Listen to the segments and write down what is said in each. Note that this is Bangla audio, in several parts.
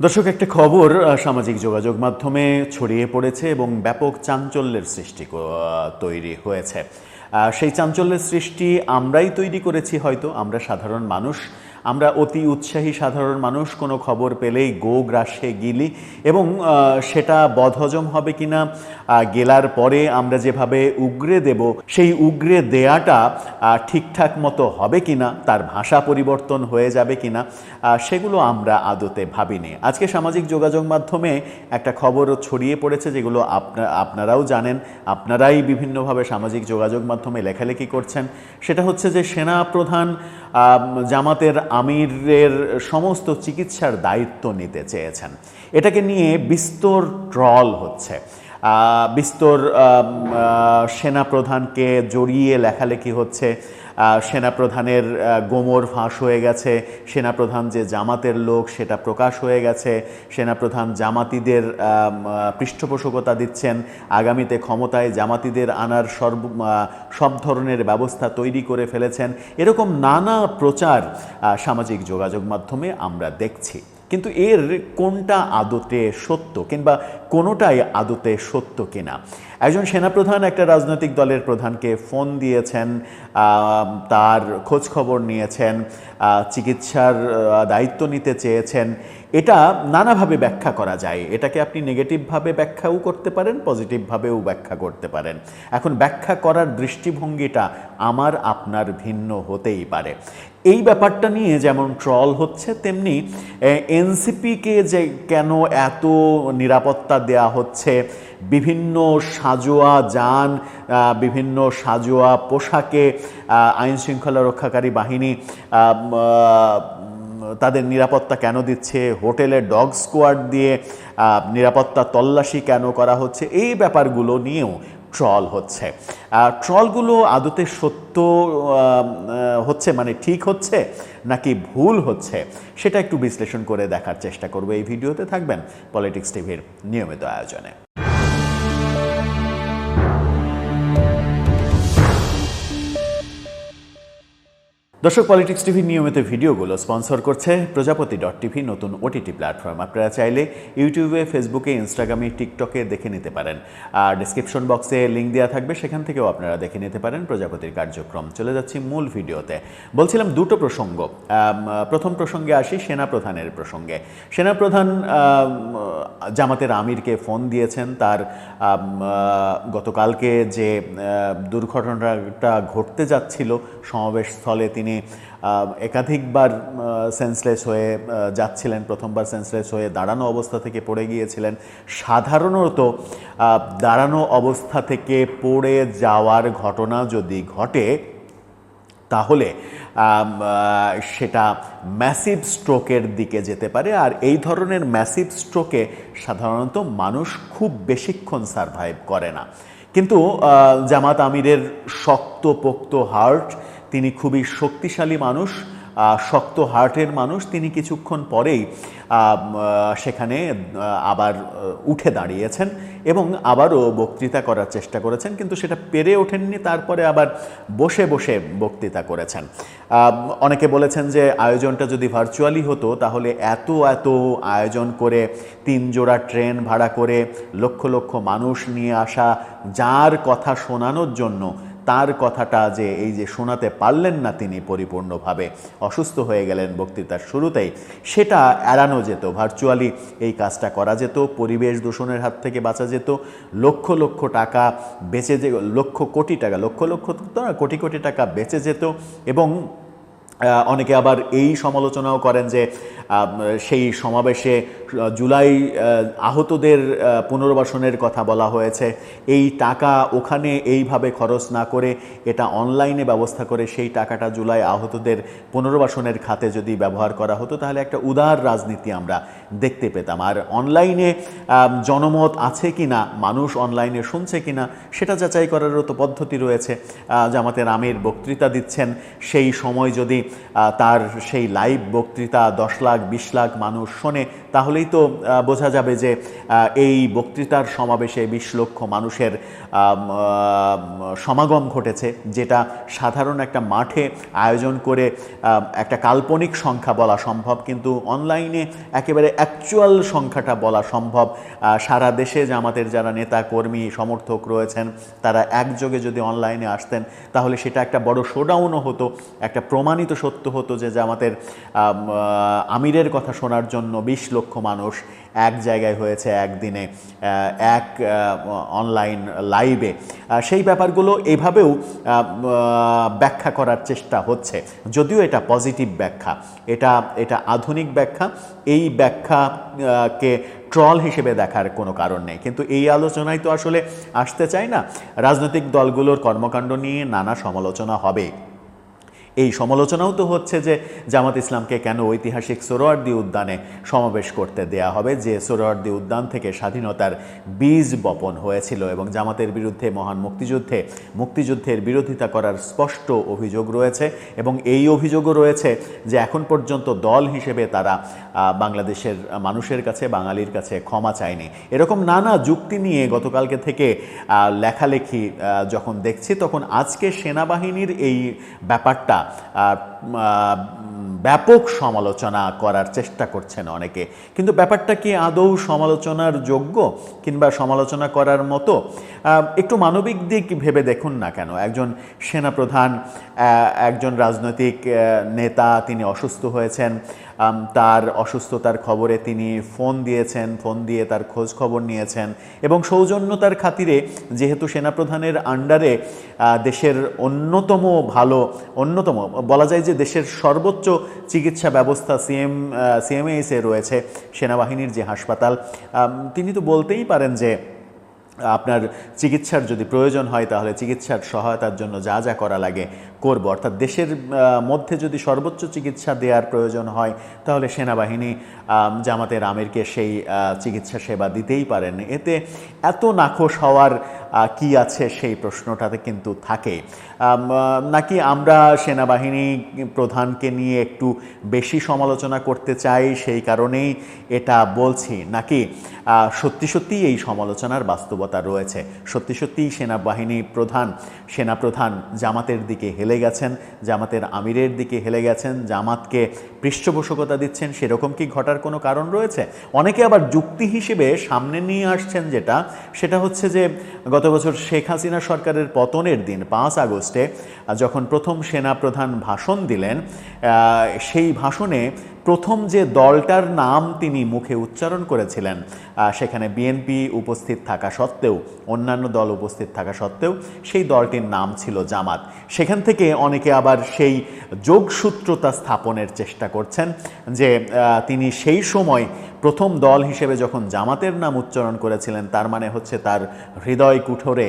দর্শক, একটা খবর সামাজিক যোগাযোগ মাধ্যমে ছড়িয়ে পড়েছে এবং ব্যাপক চাঞ্চল্যের সৃষ্টি তৈরি হয়েছে। সেই চাঞ্চল্যের সৃষ্টি আমরাই তৈরি করেছি, হয়তো আমরা সাধারণ মানুষ, আমরা অতি উৎসাহী সাধারণ মানুষ কোনো খবর পেলেই গো গ্রাসে গিলি এবং সেটা বদহজম হবে কিনা, গেলার পরে আমরা যেভাবে উগরে দেব সেই উগরে দেয়াটা ঠিকঠাক মতো হবে কিনা, তার ভাষা পরিবর্তন হয়ে যাবে কিনা, সেগুলো আমরা আদতে ভাবিনি। আজকে সামাজিক যোগাযোগ মাধ্যমে একটা খবর ছড়িয়ে পড়েছে, যেগুলো আপনারাও জানেন, আপনারাই বিভিন্নভাবে সামাজিক যোগাযোগ মাধ্যমে লেখালেখি করছেন। সেটা হচ্ছে যে সেনা প্রধান জামাতের আমিরের সমস্ত চিকিৎসার দায়িত্ব নিতে চেয়েছেন। এটাকে নিয়ে বিস্তর ট্রল হচ্ছে, বিস্তর সেনাপ্রধানকে জড়িয়ে লেখালেখি হচ্ছে। সেনাপ্রধানের গোমর ফাঁস হয়ে গেছে, সেনাপ্রধান যে জামাতের লোক সেটা প্রকাশ হয়ে গেছে, সেনাপ্রধান জামাতিদের পৃষ্ঠপোষকতা দিচ্ছেন, আগামীতে ক্ষমতায় জামাতিদের আনার সব ধরনের ব্যবস্থা তৈরি করে ফেলেছেন। এরকম নানা প্রচার সামাজিক যোগাযোগ মাধ্যমে আমরা দেখছি, কিন্তু এর কোনটা আদতে সত্য কিংবা কোনোটাই আদতে সত্য কিনা? একজন সেনাপ্রধান একটা রাজনৈতিক দলের প্রধানকে ফোন দিয়েছেন, তার খোঁজ খবর নিয়েছেন, চিকিৎসার দায়িত্ব নিতে চেয়েছেন। এটা নানাভাবে ব্যাখ্যা করা যায়। এটাকে আপনি নেগেটিভভাবে ব্যাখ্যাও করতে পারেন, পজিটিভভাবেও ব্যাখ্যা করতে পারেন। এখন ব্যাখ্যা করার দৃষ্টিভঙ্গিটা আমার আপনার ভিন্ন হতেই পারে। এই ব্যাপারটা নিয়ে যেমন ট্রল হচ্ছে, তেমনি এনসিপিকে যে কেন এত নিরাপত্তা দেয়া হচ্ছে, বিভিন্ন সাজোয়া যান, বিভিন্ন সাজোয়া পোশাকে আইনশৃঙ্খলা রক্ষাকারী বাহিনী তাদের নিরাপত্তা কেন দিচ্ছে, হোটেলে ডগ স্কোয়াড দিয়ে নিরাপত্তা তল্লাশি কেন করা হচ্ছে, এই ব্যাপারগুলো নিয়েও ট্রল হচ্ছে। ট্রলগুলো আদতে সত্য হচ্ছে, মানে ঠিক হচ্ছে নাকি ভুল হচ্ছে, সেটা একটু বিশ্লেষণ করে দেখার চেষ্টা করব। এই ভিডিওতে থাকবেন পলিটিক্স টিভির নিয়মিত আয়োজনে। দর্শক, পলিটিক্স টিভির নিয়মিত ভিডিওগুলো স্পন্সর করছে প্রজাপতি.টিভি, নতুন ওটিটি প্ল্যাটফর্ম। আপনারা চাইলে ইউটিউবে, ফেসবুকে, ইনস্টাগ্রামে, টিকটকে দেখে নিতে পারেন। আর ডিসক্রিপশন বক্সে লিঙ্ক দেওয়া থাকবে, সেখান থেকেও আপনারা দেখে নিতে পারেন প্রজাপতির কার্যক্রম। চলে যাচ্ছি মূল ভিডিওতে। বলছিলাম দুটো প্রসঙ্গ। প্রথম প্রসঙ্গে আসি, সেনাপ্রধানের প্রসঙ্গে। সেনাপ্রধান জামাতের আমিরকে ফোন দিয়েছেন। তার গতকালকে যে দুর্ঘটনাটা ঘটতে যাচ্ছিল সমাবেশস্থলে, তিনি একাধিকবার সেন্সলেস হয়ে যাচ্ছিলেন। প্রথমবার সেন্সলেস হয়ে দাঁড়ানো অবস্থা থেকে পড়ে গিয়েছিলেন। সাধারণত দাঁড়ানো অবস্থা থেকে পড়ে যাওয়ার ঘটনা যদি ঘটে, তাহলে সেটা ম্যাসিভ স্ট্রোকের দিকে যেতে পারে। আর এই ধরনের ম্যাসিভ স্ট্রোকে সাধারণত মানুষ খুব বেশিক্ষণ সারভাইভ করে না। কিন্তু জামাত আমিরের শক্তপোক্ত হার্ট, তিনি খুবই শক্তিশালী মানুষ, শক্ত হার্টের মানুষ। তিনি কিছুক্ষণ পরেই সেখানে আবার উঠে দাঁড়িয়েছেন এবং আবারও বক্তৃতা করার চেষ্টা করেছেন, কিন্তু সেটা পেরে ওঠেননি। তারপরে আবার বসে বসে বক্তৃতা করেছেন। অনেকে বলেছেন যে আয়োজনটা যদি ভার্চুয়ালি হতো, তাহলে এত আয়োজন করে, 3 জোড়া ট্রেন ভাড়া করে, লক্ষ লক্ষ মানুষ নিয়ে আসা, যার কথা শোনানোর জন্য তার কথাটা যে এই যে শোনাতে পারলেন না তিনি পরিপূর্ণভাবে, অসুস্থ হয়ে গেলেন বক্তৃতার শুরুতেই, সেটা এড়ানো যেত। ভার্চুয়ালি এই কাজটা করা যেত, পরিবেশ দূষণের হাত থেকে বাঁচা যেত, লক্ষ লক্ষ টাকা বেঁচে লক্ষ কোটি টাকা, লক্ষ লক্ষ কোটি কোটি টাকা বেঁচে যেত। এবং অনেকে আবার এই সমালোচনাও করেন যে সেই সমাবেশে জুলাই আহতদের পুনর্বাসনের কথা বলা হয়েছে, এই টাকা ওখানে এইভাবে খরচ না করে এটা অনলাইনে ব্যবস্থা করে সেই টাকাটা জুলাই আহতদের পুনর্বাসনের খাতে যদি ব্যবহার করা হতো, তাহলে একটা উদার রাজনীতি আমরা দেখতে পেতাম। আর অনলাইনে জনমত আছে কিনা, মানুষ অনলাইনে শুনছে কিনা, সেটা যাচাই করারও তো পদ্ধতি রয়েছে। জামাতের আমির বক্তৃতা দিচ্ছেন, সেই সময় যদি তার সেই লাইভ বক্তৃতা 10 লাখ লাখ 20 লাখ মানুষ শোনে, তাহলেই তো বোঝা যাবে যে এই বক্তৃতার সমাবেশে 20 লক্ষ মানুষের সমাগম ঘটেছে, যেটা সাধারণ একটা মাঠে আয়োজন করে একটা কাল্পনিক সংখ্যা বলা সম্ভব, কিন্তু অনলাইনে একেবারে অ্যাকচুয়াল সংখ্যাটা বলা সম্ভব। সারা দেশে জামাতের যারা নেতা কর্মী সমর্থক রয়েছেন তারা একযোগে যদি অনলাইনে আসতেন তাহলে সেটা একটা বড় শোডাউনও হতো, একটা প্রমাণিত সত্য হতো যে জামাতের আমিরের কথা শোনার জন্য 20 লক্ষ মানুষ এক জায়গায় হয়েছে একদিনে এক অনলাইন লাইভে। সেই ব্যাপারগুলো এভাবেও ব্যাখ্যা করার চেষ্টা হচ্ছে, যদিও এটা পজিটিভ ব্যাখ্যা, এটা আধুনিক ব্যাখ্যা। এই ব্যাখ্যাকে ট্রল হিসেবে দেখার কোনো কারণ নেই, কিন্তু এই আলোচনায় তো আসলে আসতে চাই না। রাজনৈতিক দলগুলোর কর্মকাণ্ড নিয়ে নানা সমালোচনা হবে। এই সমালোচনাও তো হচ্ছে যে জামাত ইসলামকে কেন ঐতিহাসিক সোহরাওয়ার্দী উদ্যানে সমাবেশ করতে দেয়া হবে, যে সোহরাওয়ার্দী উদ্যান থেকে স্বাধীনতার বীজ বপন হয়েছিল এবং জামাতের বিরুদ্ধে মহান মুক্তিযুদ্ধের বিরোধিতা করার স্পষ্ট অভিযোগ রয়েছে। এবং এই অভিযোগও রয়েছে যে এখন পর্যন্ত দল হিসেবে তারা বাংলাদেশের মানুষের কাছে, বাঙালির কাছে ক্ষমা চায়নি। এরকম নানা যুক্তি নিয়ে গতকালকে থেকে লেখালেখি যখন দেখছি, তখন আজকে সেনাবাহিনীর এই ব্যাপারটা ব্যাপক সমালোচনা করার চেষ্টা করছেন অনেকে, কিন্তু ব্যাপারটা কি আদৌ সমালোচনার যোগ্য কিংবা সমালোচনা করার মতো? একটু মানবিক দিক ভেবে দেখুন না কেন। একজন সেনাপ্রধান, একজন রাজনৈতিক নেতা, তিনি অসুস্থ হয়েছেন, তার অসুস্থতার খবরে তিনি ফোন দিয়েছেন, ফোন দিয়ে তার খোঁজ খবর নিয়েছেন এবং সৌজন্যতার খাতিরে, যেহেতু সেনাপ্রধানের আন্ডারে দেশের অন্যতম বলা যায় যে দেশের সর্বোচ্চ চিকিৎসা ব্যবস্থা সিএমএইচে রয়েছে, সেনাবাহিনীর যে হাসপাতাল, তিনি তো বলতেই পারেন যে আপনার চিকিৎসার যদি প্রয়োজন হয় তাহলে চিকিৎসার সহায়তার জন্য যা যা করা লাগে করব। অর্থাৎ দেশের মধ্যে যদি সর্বোচ্চ চিকিৎসা দেওয়ার প্রয়োজন হয় তাহলে সেনাবাহিনী জামাতের আমিরকে সেই চিকিৎসা সেবা দিতেই পারেন। এতে এত নাখোশ হওয়ার কি আছে সেই প্রশ্নটাতে কিন্তু থাকে। নাকি আমরা সেনাবাহিনী প্রধানকে নিয়ে একটু বেশি সমালোচনা করতে চাই সেই কারণেই এটা বলছি, নাকি সত্যি সত্যিই এই সমালোচনার বাস্তবতা রয়েছে, সত্যি সত্যিই সেনাপ্রধান জামাতের দিকে হেলে গেছেন, জামাতের আমিরের দিকে হেলে গেছেন, জামাতকে পৃষ্ঠপোষকতা দিচ্ছেন, সেরকম কি ঘটার কোনো কারণ রয়েছে? অনেকে আবার যুক্তি হিসেবে সামনে নিয়ে আসছেন সেটা হচ্ছে যে গত বছর শেখ হাসিনা সরকারের পতনের দিন 5 আগস্টে যখন প্রথম সেনাপ্রধান ভাষণ দিলেন, সেই ভাষণে প্রথম যে দলটার নাম তিনি মুখে উচ্চারণ করেছিলেন, সেখানে বিএনপি উপস্থিত থাকা সত্ত্বেও, অন্যান্য দল উপস্থিত থাকা সত্ত্বেও সেই দলটির নাম ছিল জামাত। সেখান থেকে অনেকে আবার সেই যোগসূত্রতা স্থাপনের চেষ্টা করছেন যে তিনি সেই সময় প্রথম দল হিসেবে যখন জামাতের নাম উচ্চারণ করেছিলেন, তার মানে হচ্ছে তার হৃদয় কুঠোরে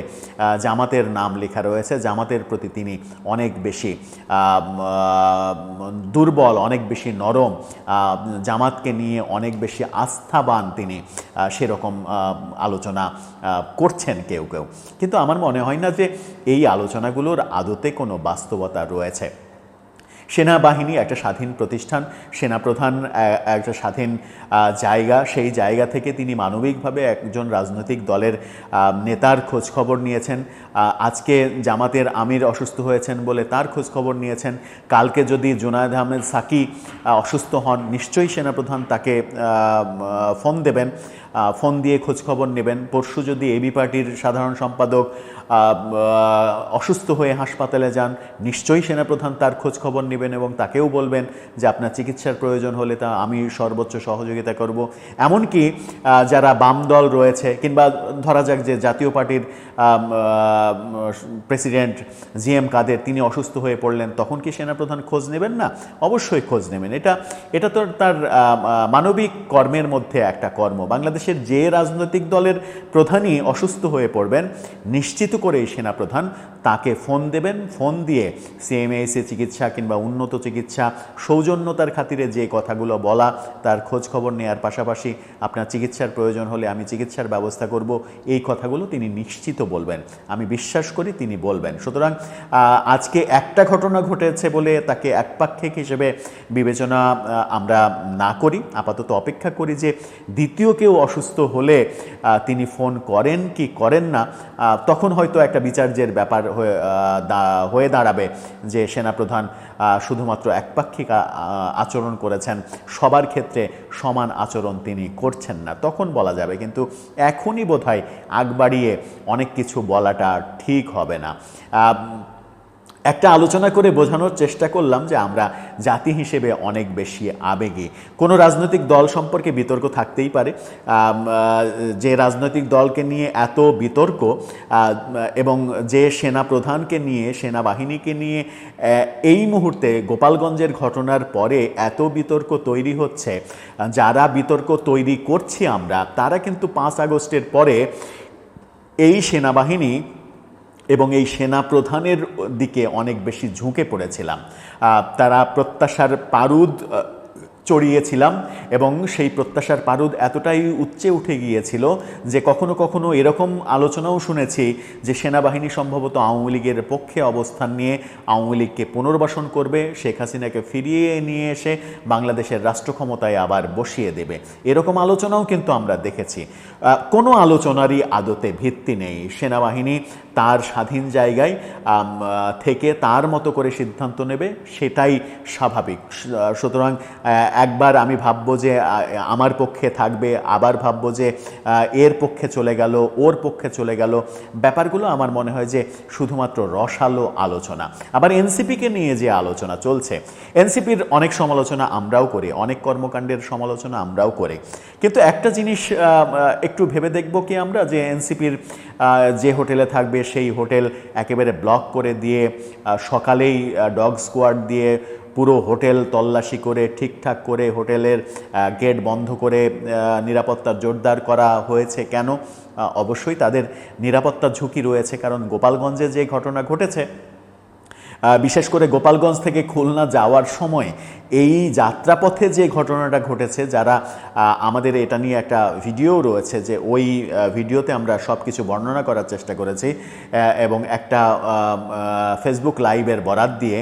জামাতের নাম লেখা রয়েছে, জামাতের প্রতি তিনি অনেক বেশি দুর্বল, অনেক বেশি নরম, জামাতকে নিয়ে অনেক বেশি আস্থাবান তিনি, সেরকম আলোচনা করছেন কেউ কেউ। কিন্তু আমার মনে হয় না যে এই আলোচনাগুলোর আদতে কোনো বাস্তবতা রয়েছে। সেনাবাহিনী একটা স্বাধীন প্রতিষ্ঠান, সেনাপ্রধান একটা স্বাধীন জায়গা, সেই জায়গা থেকে তিনি মানবিকভাবে একজন রাজনৈতিক দলের নেতার খোঁজখবর নিয়েছেন। আজকে জামাতের আমির অসুস্থ হয়েছেন বলে তার খোঁজখবর নিয়েছেন। কালকে যদি জুনায়েদ আহমেদ সাকি অসুস্থ হন, নিশ্চয়ই সেনাপ্রধান তাকে ফোন দেবেন, ফোন দিয়ে খোঁজখবর নেবেন। পরশু যদি এবি পার্টির সাধারণ সম্পাদক অসুস্থ হয়ে হাসপাতালে যান, নিশ্চয়ই সেনাপ্রধান তার খোঁজখবর নেবেন এবং তাকেও বলবেন যে আপনার চিকিৎসার প্রয়োজন হলে তা আমি সর্বোচ্চ সহযোগিতা করব। এমনকি যারা বাম দল রয়েছে, কিংবা ধরা যাক যে জাতীয় পার্টির প্রেসিডেন্ট জিএম কাদের, তিনি অসুস্থ হয়ে পড়লেন, তখন কি সেনাপ্রধান খোঁজ নেবেন না? অবশ্যই খোঁজ নেবেন। এটা তো তার মানবিক কর্মের মধ্যে একটা কর্ম। বাংলাদেশের যে রাজনৈতিক দলের প্রধানই অসুস্থ হয়ে পড়বেন, নিশ্চিত করেই সেনাপ্রধান তাকে ফোন দেবেন, ফোন দিয়ে সিএমএইচে চিকিৎসা কিংবা উন্নত চিকিৎসা, সৌজন্যতার খাতিরে যে কথাগুলো বলা, তার খোঁজ খবর নেওয়ার পাশাপাশি আপনার চিকিৎসার প্রয়োজন হলে আমি চিকিৎসার ব্যবস্থা করব, এই কথাগুলো তিনি নিশ্চিত বলবেন, আমি বিশ্বাস করি তিনি বলবেন। সুতরাং আজকে একটা ঘটনা ঘটেছে বলে তাকে একপাক্ষিক হিসেবে বিবেচনা আমরা না করি, আপাতত অপেক্ষা করি যে দ্বিতীয় কেউ অসুস্থ হলে তিনি ফোন করেন কি করেন না, তখন হয়তো একটা বিচার্যের ব্যাপার হয়ে দাঁড়াবে যে সেনাপ্রধান শুধুমাত্র একপাক্ষিক আচরণ করেছেন, সবার ক্ষেত্রে সমান আচরণ তিনি করছেন না, তখন বলা যাবে। কিন্তু এখনই বোধহয় আগ বাড়িয়ে অনেক কিছু বলাটা ঠিক হবে না। একটা আলোচনা করে বোঝানোর চেষ্টা করলাম যে আমরা জাতি হিসেবে অনেক বেশি আবেগী। কোনো রাজনৈতিক দল সম্পর্কে বিতর্ক থাকতেই পারে, যে রাজনৈতিক দলকে নিয়ে এত বিতর্ক এবং যে সেনা প্রধানকে নিয়ে, সেনাবাহিনীকে নিয়ে এই মুহূর্তে গোপালগঞ্জের ঘটনার পরে এত বিতর্ক তৈরি হচ্ছে, যারা বিতর্ক তৈরি করছি আমরা, তারা কিন্তু 5 আগস্টের পরে এই সেনাবাহিনী এবং এই সেনা প্রধানের দিকে অনেক বেশি ঝুঁকে পড়েছিলাম। তারা প্রত্যাশার পারুদ চড়িয়েছিলাম এবং সেই প্রত্যাশার পারুদ এতটাই উচ্চে উঠে গিয়েছিল যে কখনো কখনো এরকম আলোচনাও শুনেছি যে সেনাবাহিনী সম্ভবত আওয়ামী লীগের পক্ষে অবস্থান নিয়ে আওয়ামী লীগকে পুনর্বাসন করবে, শেখ হাসিনাকে ফিরিয়ে নিয়ে এসে বাংলাদেশের রাষ্ট্র ক্ষমতায় আবার বসিয়ে দেবে, এরকম আলোচনাও কিন্তু আমরা দেখেছি। কোনো আলোচনারই আদতে ভিত্তি নেই। সেনাবাহিনী তার স্বাধীন জায়গায় থেকে তার মতো করে সিদ্ধান্ত নেবে, সেটাই স্বাভাবিক। সুতরাং একবার আমি ভাববো যে আমার পক্ষে থাকবে, আবার ভাববো যে এর পক্ষে চলে গেল, ওর পক্ষে চলে গেল, ব্যাপারগুলো আমার মনে হয় যে শুধুমাত্র রসালো আলোচনা। আবার এনসিপিকে নিয়ে যে আলোচনা চলছে, এনসিপির অনেক সমালোচনা আমরাও করি, অনেক কর্মকাণ্ডের সমালোচনা আমরাও করি, কিন্তু একটা জিনিস একটু ভেবে দেখব কি আমরা, যে এনসিপির যে হোটেলে থাকবে সেই হোটেল একেবারে ব্লক করে দিয়ে সকালেই ডগ স্কোয়াড দিয়ে পুরো হোটেল তল্লাশি করে ঠিকঠাক করে হোটেলের গেট বন্ধ করে নিরাপত্তা জোরদার করা হয়েছে কেন? অবশ্যই তাদের নিরাপত্তার ঝুঁকি রয়েছে, কারণ গোপালগঞ্জে যে ঘটনা ঘটেছে, বিশেষ করে গোপালগঞ্জ থেকে খুলনা যাওয়ার সময় এই যাত্রাপথে যে ঘটনাটা ঘটেছে, যারা আমাদের এটা নিয়ে একটা ভিডিও রয়েছে, যে ওই ভিডিওতে আমরা সব কিছু বর্ণনা করার চেষ্টা করেছি এবং একটা ফেসবুক লাইভের বরাত দিয়ে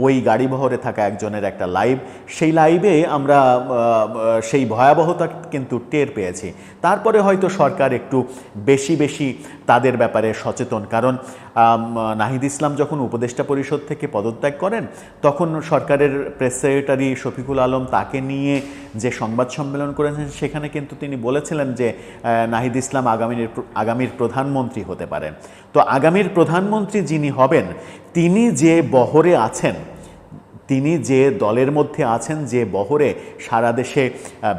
ওই গাড়িবহরে থাকা একজনের একটা লাইভ, সেই লাইভে আমরা সেই ভয়াবহতা কিন্তু টের পেয়েছি। তারপরে হয়তো সরকার একটু বেশি তাদের ব্যাপারে সচেতন, কারণ নাহিদ ইসলাম যখন উপদেষ্টা পরিষদ থেকে পদত্যাগ করেন, তখন সরকারের প্রেস সেক্রেটারি শফিকুল আলম তাকে নিয়ে যে সংবাদ সম্মেলন করেছেন, সেখানে কিন্তু তিনি বলেছিলেন যে নাহিদ ইসলাম আগামীর প্রধানমন্ত্রী হতে পারেন। তো আগামীর প্রধানমন্ত্রী যিনি হবেন, তিনি যে বহরে আছেন, তিনি যে দলের মধ্যে আছেন, যে বহরে সারা দেশে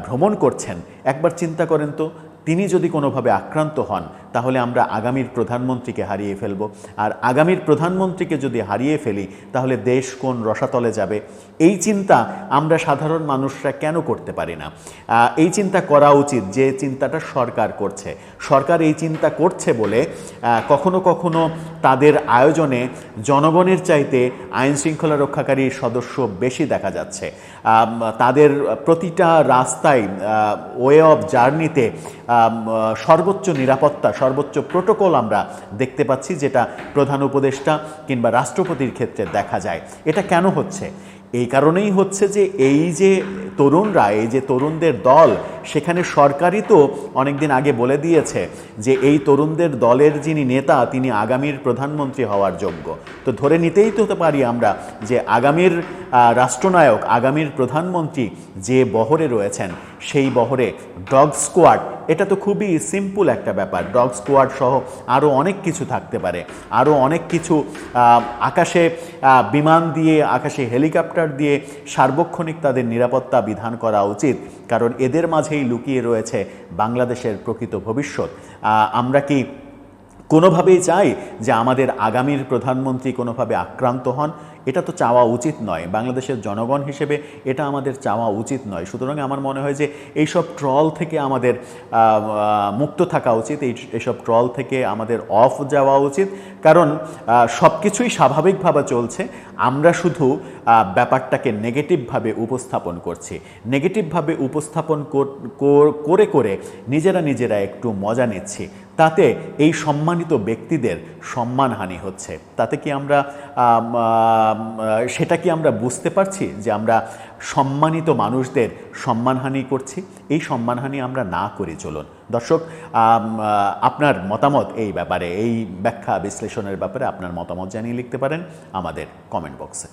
ভ্রমণ করছেন, একবার চিন্তা করেন তো, তিনি যদি কোনোভাবে আক্রান্ত হন, তাহলে আমরা আগামীর প্রধানমন্ত্রীকে হারিয়ে ফেলব। আর আগামীর প্রধানমন্ত্রীকে যদি হারিয়ে ফেলি, তাহলে দেশ কোন রসাতলে যাবে? এই চিন্তা আমরা সাধারণ মানুষরা কেন করতে পারি না? এই চিন্তা করা উচিত, যে চিন্তাটা সরকার করছে। সরকার এই চিন্তা করছে বলে কখনো কখনো তাদের আয়োজনে জনগণের চাইতে আইন শৃঙ্খলা রক্ষাকারী সদস্য বেশি দেখা যাচ্ছে। তাদের প্রতিটা রাস্তায়, ওয়ে অফ জার্নিতে সর্বোচ্চ নিরাপত্তা, সর্বোচ্চ প্রোটোকল আমরা দেখতে পাচ্ছি, যেটা প্রধান উপদেষ্টা কিংবা রাষ্ট্রপতির ক্ষেত্রে দেখা যায়। এটা কেন হচ্ছে? এই কারণেই হচ্ছে যে এই যে তরুণরা, এই যে তরুণদের দল, সেখানে সরকারই তো অনেকদিন আগে বলে দিয়েছে যে এই তরুণদের দলের যিনি নেতা, তিনি আগামীর প্রধানমন্ত্রী হওয়ার যোগ্য। তো ধরে নিতেই তো পারি আমরা যে আগামীর রাষ্ট্রনায়ক, আগামীর প্রধানমন্ত্রী যে বহরে রয়েছেন, সেই বহরে ডগ স্কোয়াড, এটা তো খুবই সিম্পল একটা ব্যাপার। ডগ স্কোয়াড সহ আরও অনেক কিছু থাকতে পারে, আরও অনেক কিছু আকাশে বিমান দিয়ে, আকাশে হেলিকপ্টার দিয়ে সার্বক্ষণিক তাদের নিরাপত্তা বিধান করা উচিত, কারণ এদের মাঝেই লুকিয়ে রয়েছে বাংলাদেশের প্রকৃত ভবিষ্যৎ। আমরা কি কোনোভাবেই চাই যে আমাদের আগামীর প্রধানমন্ত্রী কোনোভাবে আক্রান্ত হন, এটা তো চাওয়া উচিত নয়। বাংলাদেশের জনগণ হিসেবে এটা আমাদের চাওয়া উচিত নয়। সুতরাং আমার মনে হয় যে এইসব ট্রল থেকে আমাদের মুক্ত থাকা উচিত, এইসব ট্রল থেকে আমাদের অফ যাওয়া উচিত। কারণ সব কিছুই স্বাভাবিকভাবে চলছে, আমরা শুধু ব্যাপারটাকে নেগেটিভভাবে উপস্থাপন করছি। নেগেটিভভাবে উপস্থাপন করে করে নিজেরা একটু মজা নিচ্ছি। তাতে এই সম্মানিত ব্যক্তিদের সম্মানহানি হচ্ছে। তাতে কি আমরা সেটা কি আমরা বুঝতে পারছি যে আমরা সম্মানিত মানুষদের সম্মানহানি করছি? এই সম্মানহানি আমরা না করি। চলুন দর্শক, আপনার মতামত এই ব্যাপারে, এই ব্যাখ্যা বিশ্লেষণের ব্যাপারে আপনার মতামত জানিয়ে লিখতে পারেন আমাদের কমেন্ট বক্সে।